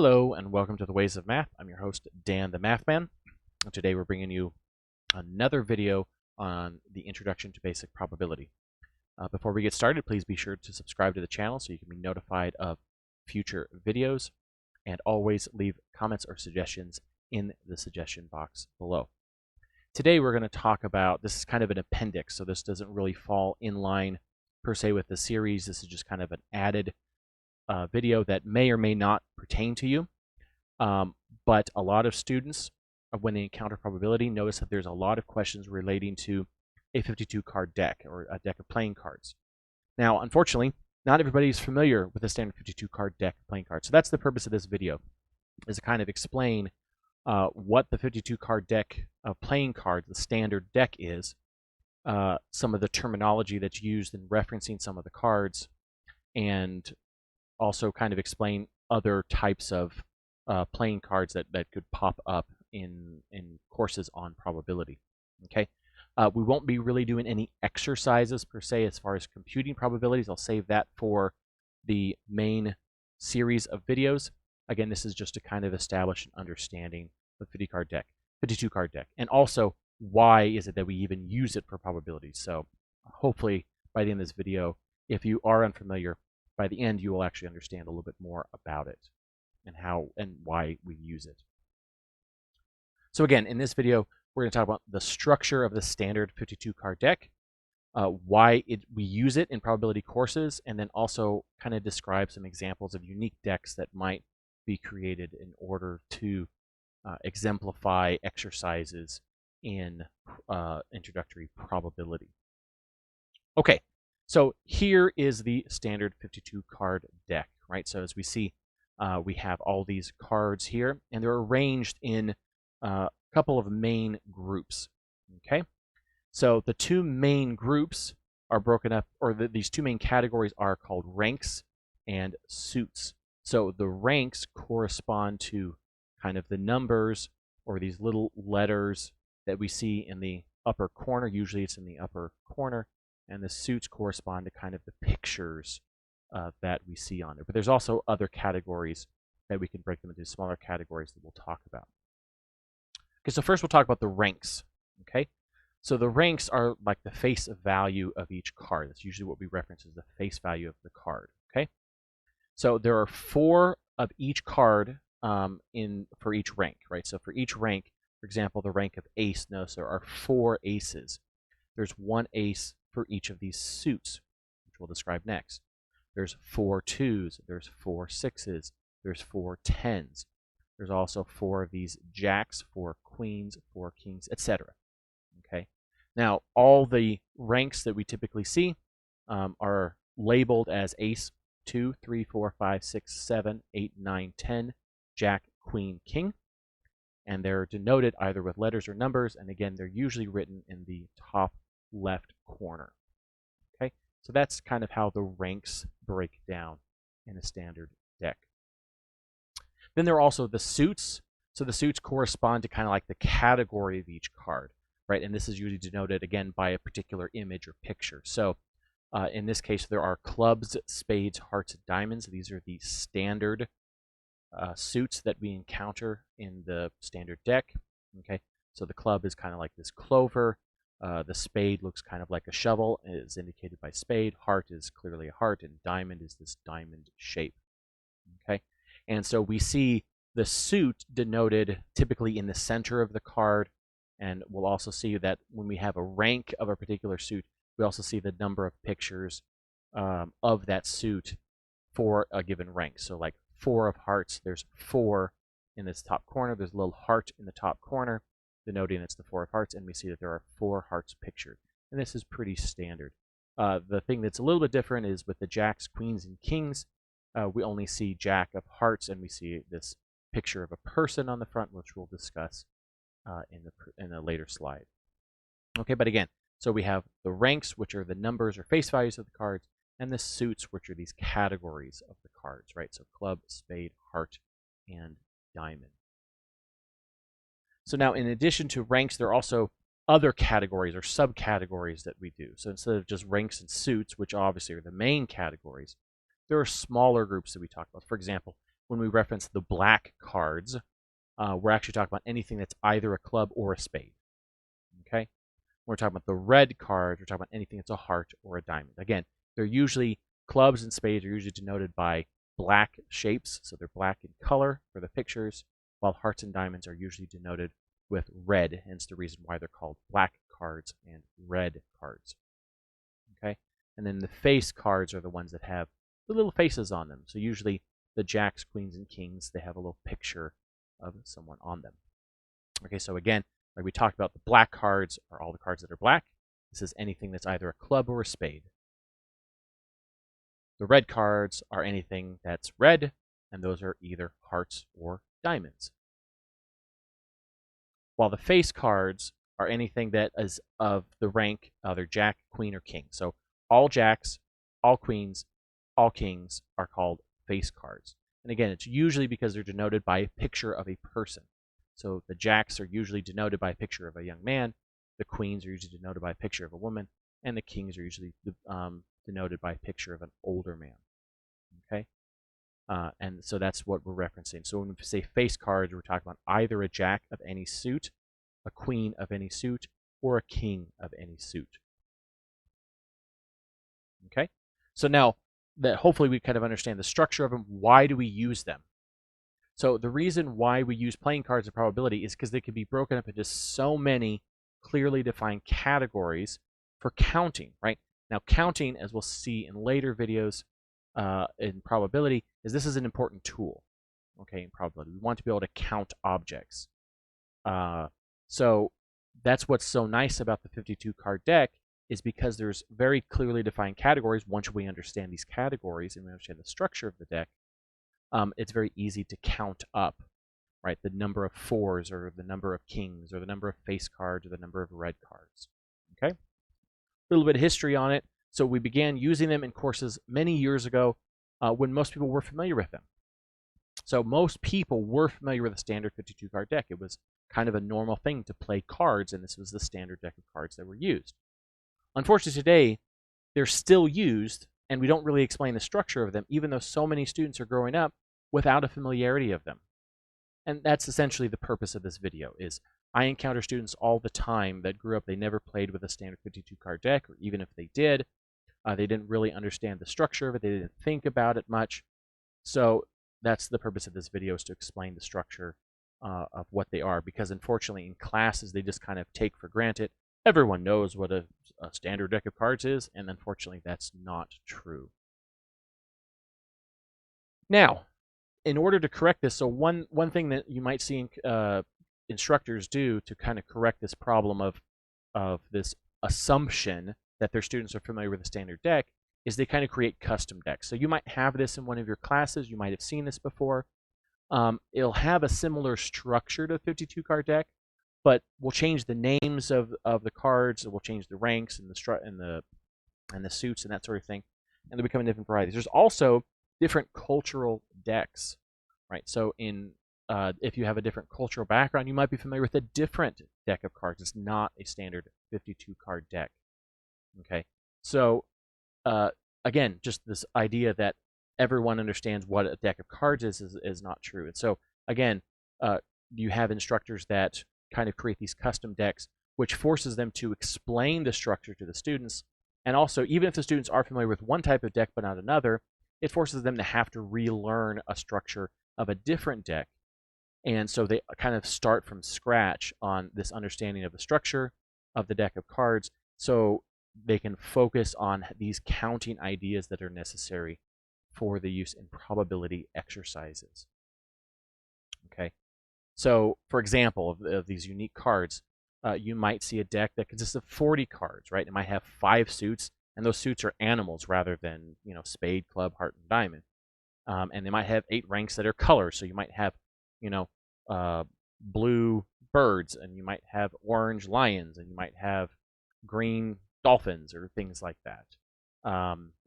Hello and welcome to the Ways of Math. I'm your host, Dan the Math Man. And today we're bringing you another video on the Introduction to Basic Probability. Before we get started, please be sure to subscribe to the channel so you can be notified of future videos, and always leave comments or suggestions in the suggestion box below. Today we're going to talk about, this is kind of an appendix, so this doesn't really fall in line per se with the series. This is just kind of an added video that may or may not pertain to you, but a lot of students, when they encounter probability, notice that there's a lot of questions relating to a 52 card deck or a deck of playing cards. Now, unfortunately, not everybody is familiar with the standard 52 card deck of playing cards, so that's the purpose of this video, is to kind of explain what the 52 card deck of playing cards, the standard deck is, some of the terminology that's used in referencing some of the cards, and also kind of explain other types of playing cards that could pop up in courses on probability. Okay, we won't be really doing any exercises per se as far as computing probabilities. I'll save that for the main series of videos. Again, this is just to kind of establish an understanding of 52 card deck, and also why is it that we even use it for probabilities. So hopefully by the end of this video, if you are unfamiliar, by the end, you will actually understand a little bit more about it and how and why we use it. So again, in this video, we're going to talk about the structure of the standard 52 card deck, why we use it in probability courses, and then also kind of describe some examples of unique decks that might be created in order to exemplify exercises in introductory probability. Okay. So here is the standard 52 card deck, right? So as we see, we have all these cards here, and they're arranged in a couple of main groups, okay? So the two main groups are broken up, or these two main categories are called ranks and suits. So the ranks correspond to kind of the numbers or these little letters that we see in the upper corner. Usually it's in the upper corner. And the suits correspond to kind of the pictures that we see on there. But there's also other categories that we can break them into smaller categories that we'll talk about. Okay, so first we'll talk about the ranks. Okay, so the ranks are like the face value of each card. That's usually what we reference as the face value of the card. Okay, so there are 4 of each card for each rank, right? So for each rank, for example, the rank of ace, notice there are 4 aces. There's 1 ace for each of these suits, which we'll describe next. There's 4 2s, there's 4 6s, there's 4 10s. There's also 4 of these jacks, 4 queens, 4 kings, etc. Okay. Now, all the ranks that we typically see are labeled as ace, 2, 3, 4, 5, 6, 7, 8, 9, 10, jack, queen, king. And they're denoted either with letters or numbers, and again, they're usually written in the top left corner. Okay, so that's kind of how the ranks break down in a standard deck. Then there are also the suits. So the suits correspond to kind of like the category of each card, right? And this is usually denoted again by a particular image or picture. So in this case, there are clubs, spades, hearts, and diamonds. These are the standard suits that we encounter in the standard deck. Okay, so the club is kind of like this clover. The spade looks kind of like a shovel, is indicated by spade. Heart is clearly a heart, and diamond is this diamond shape. Okay, and so we see the suit denoted typically in the center of the card, and we'll also see that when we have a rank of a particular suit, we also see the number of pictures of that suit for a given rank. So like 4 of hearts, there's 4 in this top corner. There's a little heart in the top corner, denoting it's the 4 of hearts, and we see that there are 4 hearts pictured. And this is pretty standard. The thing that's a little bit different is with the jacks, queens, and kings, we only see jack of hearts, and we see this picture of a person on the front, which we'll discuss in a later slide. Okay, but again, so we have the ranks, which are the numbers or face values of the cards, and the suits, which are these categories of the cards, right? So club, spade, heart, and diamond. So now, in addition to ranks, there are also other categories or subcategories that we do. So instead of just ranks and suits, which obviously are the main categories, there are smaller groups that we talk about. For example, when we reference the black cards, we're actually talking about anything that's either a club or a spade. Okay? When we're talking about the red cards, we're talking about anything that's a heart or a diamond. Again, they're usually, clubs and spades are usually denoted by black shapes, so they're black in color for the pictures, while hearts and diamonds are usually denoted with red, hence the reason why they're called black cards and red cards. Okay? And then the face cards are the ones that have the little faces on them. So usually the jacks, queens, and kings, they have a little picture of someone on them. Okay, so again, like we talked about, the black cards are all the cards that are black. This is anything that's either a club or a spade. The red cards are anything that's red, and those are either hearts or diamonds. While the face cards are anything that is of the rank either jack, queen, or king. So all jacks, all queens, all kings are called face cards. And again, it's usually because they're denoted by a picture of a person. So the jacks are usually denoted by a picture of a young man, the queens are usually denoted by a picture of a woman, and the kings are usually denoted by a picture of an older man. Okay? And so that's what we're referencing. So when we say face cards, we're talking about either a jack of any suit, a queen of any suit, or a king of any suit. Okay? So now that hopefully we kind of understand the structure of them, why do we use them? So the reason why we use playing cards of probability is because they can be broken up into so many clearly defined categories for counting, right? Now counting, as we'll see in later videos in probability, this is an important tool, okay, in probability. We want to be able to count objects. So that's what's so nice about the 52 card deck, is because there's very clearly defined categories. Once we understand these categories and we understand the structure of the deck, it's very easy to count up, right? The number of fours, or the number of kings, or the number of face cards, or the number of red cards. Okay? A little bit of history on it. So we began using them in courses many years ago when most people were familiar with them. So most people were familiar with a standard 52 card deck. It was kind of a normal thing to play cards, and this was the standard deck of cards that were used. Unfortunately, today, they're still used, and we don't really explain the structure of them, even though so many students are growing up without a familiarity of them. And that's essentially the purpose of this video. Is I encounter students all the time that grew up, they never played with a standard 52 card deck, or even if they did, they didn't really understand the structure of it, they didn't think about it much. So that's the purpose of this video, is to explain the structure of what they are, because unfortunately in classes they just kind of take for granted everyone knows what a standard deck of cards is, and unfortunately that's not true. Now, in order to correct this, so one thing that you might see instructors do to kind of correct this problem of this assumption that their students are familiar with the standard deck is they kind of create custom decks. So you might have this in one of your classes, you might have seen this before. It'll have a similar structure to a 52 card deck, but we'll change the names of the cards, we'll change the ranks and the suits and that sort of thing, and they'll become in different varieties. There's also different cultural decks, right? So if you have a different cultural background, you might be familiar with a different deck of cards. It's not a standard 52 card deck. Okay, so again, just this idea that everyone understands what a deck of cards is not true. And so again, you have instructors that kind of create these custom decks, which forces them to explain the structure to the students. And also, even if the students are familiar with one type of deck but not another, it forces them to have to relearn a structure of a different deck. And so they kind of start from scratch on this understanding of the structure of the deck of cards, so they can focus on these counting ideas that are necessary for the use in probability exercises. Okay, so for example, of these unique cards, you might see a deck that consists of 40 cards, right? It might have 5 suits, and those suits are animals rather than, spade, club, heart, and diamond. And they might have 8 ranks that are colors, so you might have, blue birds, and you might have orange lions, and you might have green dolphins, or things like that.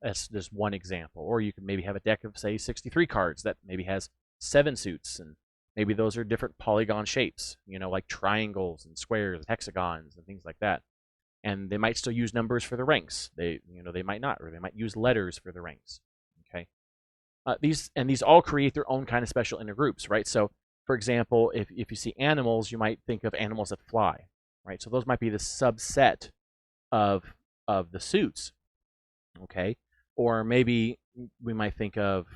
That's just one example. Or you can maybe have a deck of, say, 63 cards that maybe has 7 suits, and maybe those are different polygon shapes, like triangles and squares and hexagons and things like that. And they might still use numbers for the ranks. They might not, or they might use letters for the ranks. Okay. These all create their own kind of special inner groups, right? So, for example, if you see animals, you might think of animals that fly, right? So those might be the subset of the suits, okay? Or maybe we might think of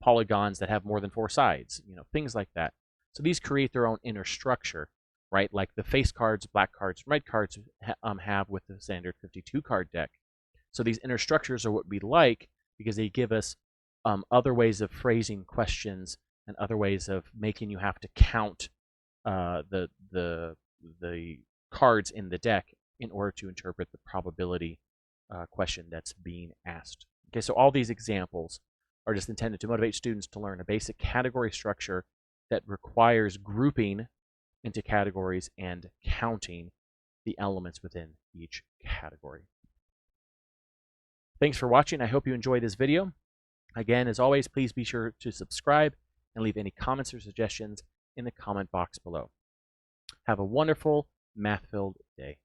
polygons that have more than 4 sides, things like that. So these create their own inner structure, right? Like the face cards, black cards, red cards have with the standard 52 card deck. So these inner structures are what we like because they give us other ways of phrasing questions and other ways of making you have to count the cards in the deck in order to interpret the probability question that's being asked. Okay, so all these examples are just intended to motivate students to learn a basic category structure that requires grouping into categories and counting the elements within each category. Thanks for watching. I hope you enjoyed this video. Again, as always, please be sure to subscribe and leave any comments or suggestions in the comment box below. Have a wonderful, math-filled day.